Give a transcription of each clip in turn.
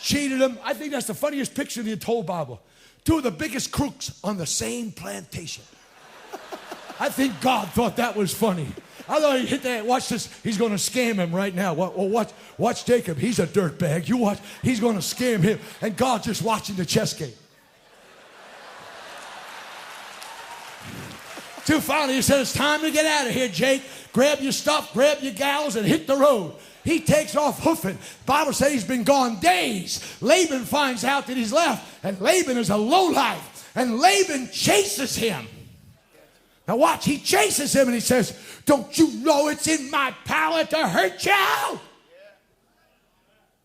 cheated him. I think that's the funniest picture in the whole Bible. Two of the biggest crooks on the same plantation. I think God thought that was funny. I thought he hit that. Watch this. He's going to scam him right now. Watch Jacob. He's a dirtbag. You watch. He's going to scam him. And God's just watching the chess game. Till finally he said, it's time to get out of here, Jake. Grab your stuff, grab your gals, and hit the road. He takes off hoofing. The Bible says he's been gone days. Laban finds out that he's left, and Laban is a lowlife. And Laban chases him. Now watch, he chases him and he says, don't you know it's in my power to hurt you?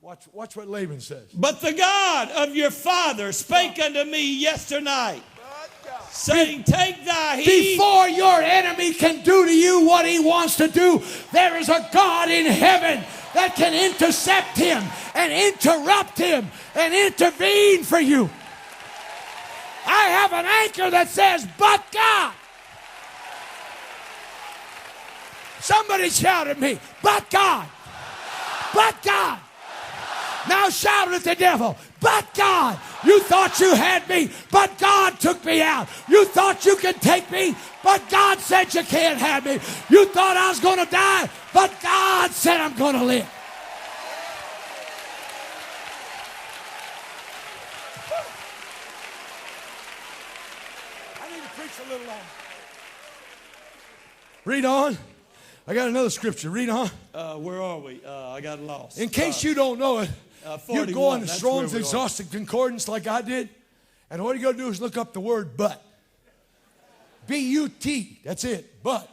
Watch what Laban says. But the God of your father spake unto me yesternight, saying, take thy heed. Before your enemy can do to you what he wants to do, there is a God in heaven that can intercept him and interrupt him and intervene for you. I have an anchor that says, but God. Somebody shout at me, but God. But God. Now shout at the devil, but God. You thought you had me, but God took me out. You thought you could take me, but God said you can't have me. You thought I was going to die, but God said I'm going to live. I need to preach a little longer. Read on. I got another scripture. Read on. Where are we? I got lost. In case you don't know it, 41, you go on the Strong's Exhaustive Concordance like I did, and all you got to do is look up the word but. B-U-T. That's it. But.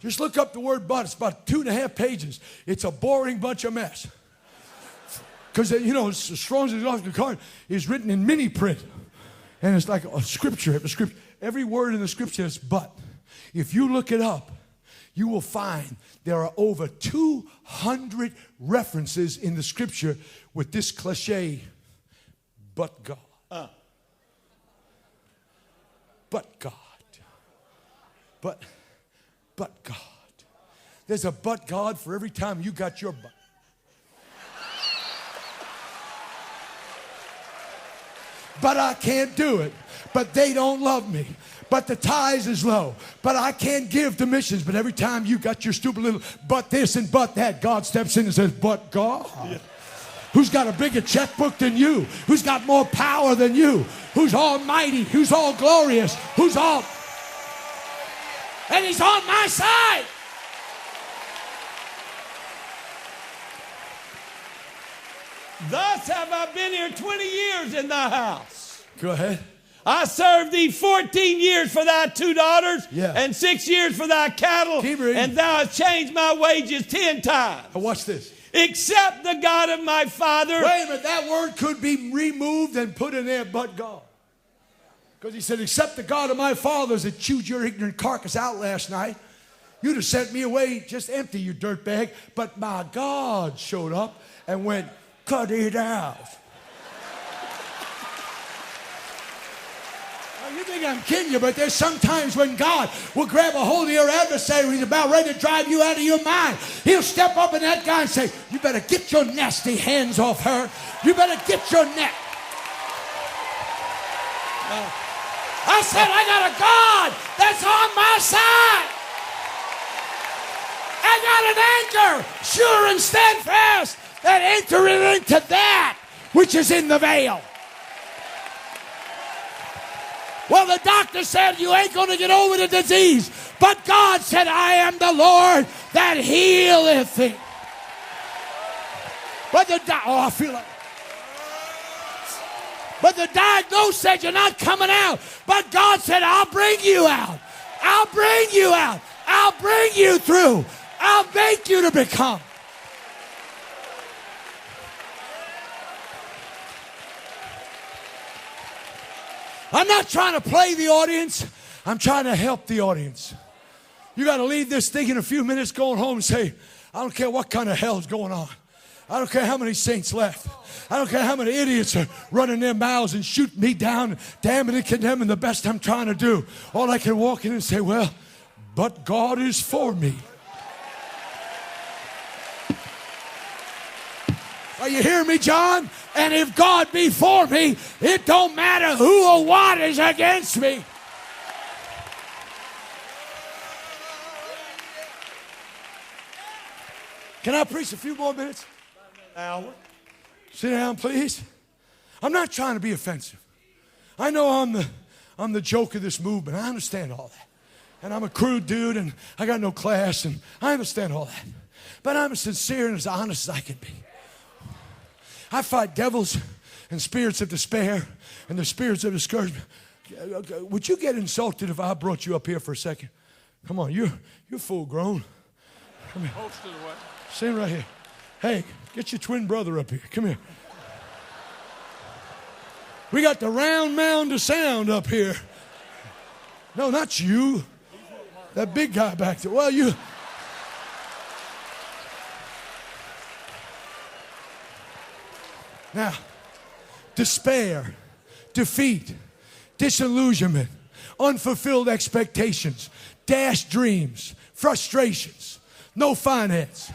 Just look up the word but. It's about 2.5 pages. It's a boring bunch of mess. Because, you know, Strong's Exhaustive Concordance is written in mini print. And it's like a scripture. Every word in the scripture is but. If you look it up, you will find there are over 200 references in the scripture with this cliche, but God. But God. But God. There's a but God for every time you got your butt. But I can't do it. But they don't love me. But the tithes is low. But I can't give to missions. But every time you got your stupid little but this and but that, God steps in and says, but God. Yeah. Who's got a bigger checkbook than you? Who's got more power than you? Who's almighty? Who's all glorious? Who's all... And he's on my side. Thus have I been here 20 years in thy house. Go ahead. I served thee 14 years for thy 2 daughters, yeah, and 6 years for thy cattle, and thou hast changed my wages 10 times. Now watch this. Except the God of my father. Wait a minute, that word could be removed and put in there, but God. Because he said, except the God of my fathers that chewed your ignorant carcass out last night, you'd have sent me away just empty, you dirtbag. But my God showed up and went, cut it out. You think I'm kidding you, but there's sometimes when God will grab a hold of your adversary when he's about ready to drive you out of your mind. He'll step up in that guy and say, you better get your nasty hands off her. You better get your neck. I said, I got a God that's on my side. I got an anchor, sure and steadfast, that entereth into that which is in the veil. Well, the doctor said you ain't going to get over the disease. But God said, I am the Lord that healeth thee. But I feel like... But the diagnosis said you're not coming out. But God said, I'll bring you out. I'll bring you out. I'll bring you through. I'll make you to become. I'm not trying to play the audience. I'm trying to help the audience. You got to leave this thing in a few minutes going home and say, I don't care what kind of hell's going on. I don't care how many saints left. I don't care how many idiots are running their mouths and shooting me down, damning and condemning the best I'm trying to do. All I can walk in and say, well, but God is for me. Are you hearing me, John? And if God be for me, it don't matter who or what is against me. Can I preach a few more minutes? An hour. Sit down, please. I'm not trying to be offensive. I know I'm the joke of this movement. I understand all that. And I'm a crude dude, and I got no class, and I understand all that. But I'm as sincere and as honest as I can be. I fight devils and spirits of despair and the spirits of discouragement. Would you get insulted if I brought you up here for a second? Come on, you're full grown. Come here. Stand right here. Hey, get your twin brother up here. Come here. We got the round mound of sound up here. No, not you. That big guy back there. Well, you. Now, despair, defeat, disillusionment, unfulfilled expectations, dashed dreams, frustrations, no finance.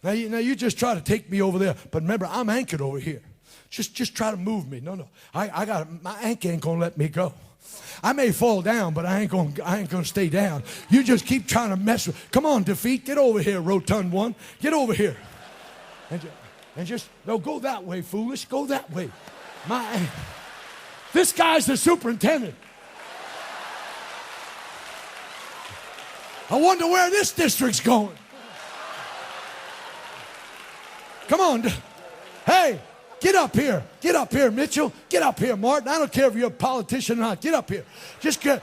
Now you just try to take me over there, but remember, I'm anchored over here. Just try to move me. No. My anchor ain't gonna let me go. I may fall down, but I ain't gonna stay down. You just keep trying to mess with. Come on, defeat, get over here, rotund one. Get over here. And just, no, go that way, foolish. Go that way. This guy's the superintendent. I wonder where this district's going. Come on. Hey, get up here. Get up here, Mitchell. Get up here, Martin. I don't care if you're a politician or not. Get up here. Just get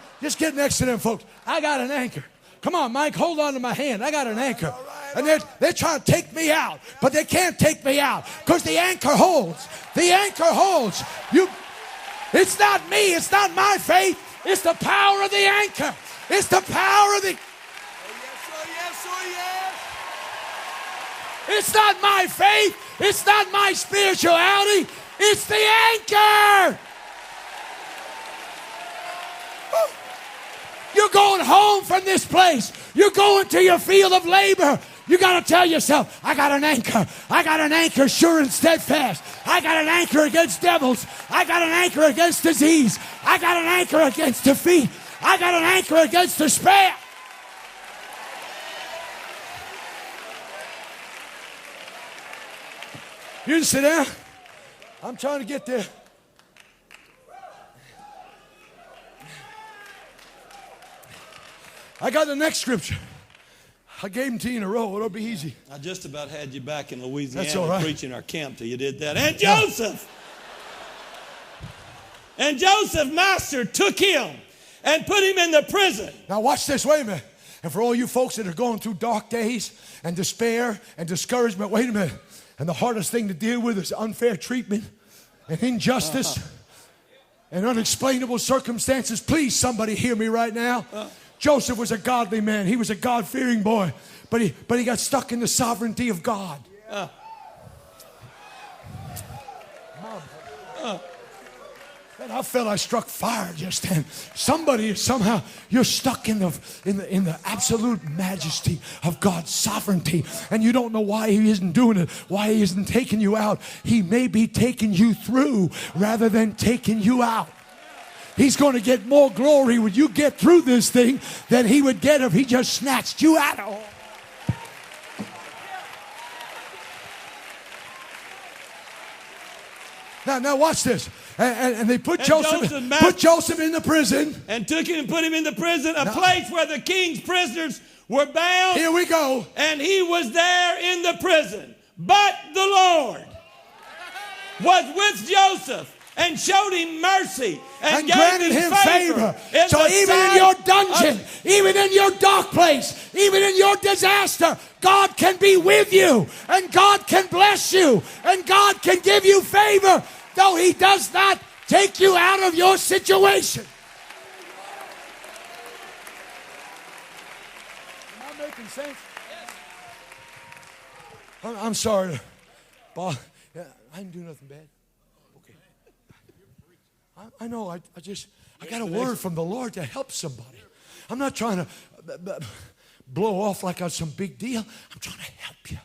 next to them folks. I got an anchor. Come on, Mike, hold on to my hand. I got an anchor. And they're trying to take me out, but they can't take me out because the anchor holds. The anchor holds. It's not me. It's not my faith. It's the power of the anchor. It's the power of the... It's not my faith. It's not my spirituality. It's the anchor. You're going home from this place. You're going to your field of labor. You got to tell yourself, I got an anchor. I got an anchor sure and steadfast. I got an anchor against devils. I got an anchor against disease. I got an anchor against defeat. I got an anchor against despair. You can sit down. I'm trying to get there. I got the next scripture. I gave them to you in a row. It'll be easy. I just about had you back in Louisiana. That's all right. Preaching our camp till you did that. And Joseph. And Joseph, master, took him and put him in the prison. Now watch this. Wait a minute. And for all you folks that are going through dark days and despair and discouragement, wait a minute. And the hardest thing to deal with is unfair treatment and injustice and unexplainable circumstances. Please, somebody hear me right now. Joseph was a godly man. He was a God-fearing boy. But he got stuck in the sovereignty of God. And I felt I struck fire just then. Somehow, you're stuck in the absolute majesty of God's sovereignty. And you don't know why he isn't doing it, why he isn't taking you out. He may be taking you through rather than taking you out. He's going to get more glory when you get through this thing than he would get if he just snatched you out of it. Now watch this. And they put Joseph in the prison. And took him and put him in the prison, a place where the king's prisoners were bound. Here we go. And he was there in the prison. But the Lord was with Joseph and showed him mercy and granted him favor. So even in your dungeon, even in your dark place, even in your disaster, God can be with you, and God can bless you, and God can give you favor, though he does not take you out of your situation. Am I making sense? I'm sorry, Bob. Yeah, I didn't do nothing bad. I know, I got a word from the Lord to help somebody. I'm not trying to blow off like I'm some big deal. I'm trying to help you.